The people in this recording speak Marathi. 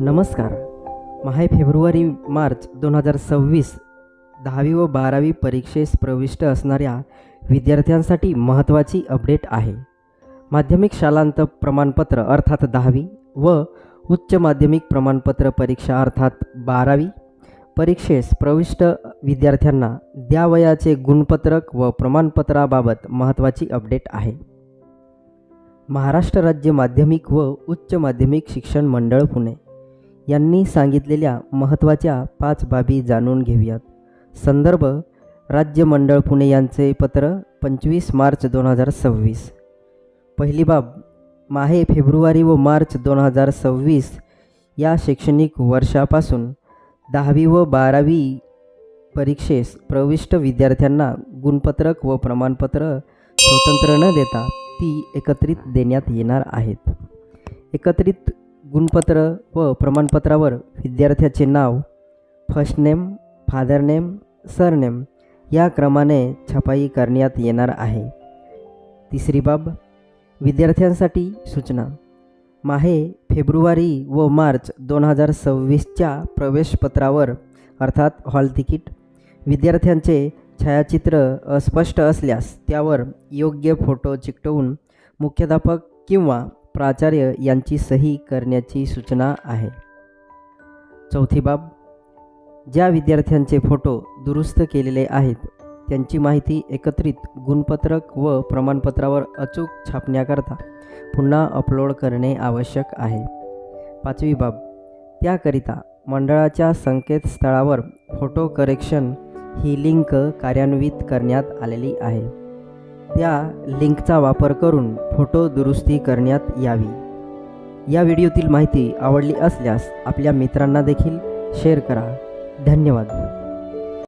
नमस्कार. माहे फेब्रुवारी मार्च 2026 10वी व 12वी परीक्षेस प्रविष्ट असणाऱ्या विद्यार्थ्यांसाठी महत्त्वाची अपडेट आहे. माध्यमिक शालांत प्रमाणपत्र अर्थात 10वी व उच्च माध्यमिक प्रमाणपत्र परीक्षा अर्थात 12वी परीक्षेस प्रविष्ट विद्यार्थ्यांना द्यावयाचे गुणपत्रक व प्रमाणपत्राबाबत महत्त्वाची अपडेट आहे. महाराष्ट्र राज्य माध्यमिक व उच्च माध्यमिक शिक्षण मंडळ पुणे यांनी सांगितलेल्या महत्त्वाच्या 5 बाबी जाणून घेऊयात. संदर्भ राज्य मंडळ पुणे यांचे पत्र 25 मार्च 2026. पहिली बाब, माहे फेब्रुवारी व मार्च 2026 या शैक्षणिक वर्षापासून 10वी व 12वी परीक्षेस प्रविष्ट विद्यार्थ्यांना गुणपत्रक व प्रमाणपत्र स्वतंत्र न देता ती एकत्रित देण्यात येणार आहेत. एकत्रित गुणपत्र व प्रमाणपत्रावर विद्यार्थ्याचे नाव, first name, father name, surname या क्रमाने छपाई करण्यात येणार आहे. तिसरी बाब, विद्यार्थ्यांसाठी सूचना. माहे फेब्रुवारी व मार्च 2026च्या प्रवेशपत्रावर अर्थात हॉल तिकीट विद्यार्थ्यांचे छायाचित्र अस्पष्ट असल्यास त्यावर योग्य फोटो चिकटवून मुख्याध्यापक किंवा प्राचार्य यांची सही करण्याची सूचना आहे. चौथी बाब, ज्या विद्यार्थ्यांचे फोटो दुरुस्त केलेले आहेत त्यांची माहिती एकत्रित गुणपत्रक व प्रमाणपत्रावर अचूक छापण्याकरता पुन्हा अपलोड करणे आवश्यक आहे. पाचवी बाब, त्याकरिता मंडळाच्या संकेतस्थळावर फोटो करेक्शन ही लिंक कार्यान्वित करण्यात आलेली आहे. त्या लिंकचा वापर करून फोटो दुरुस्ती करण्यात यावी. या व्हिडिओतील माहिती आवडली असल्यास आपल्या मित्रांना देखील शेअर करा. धन्यवाद.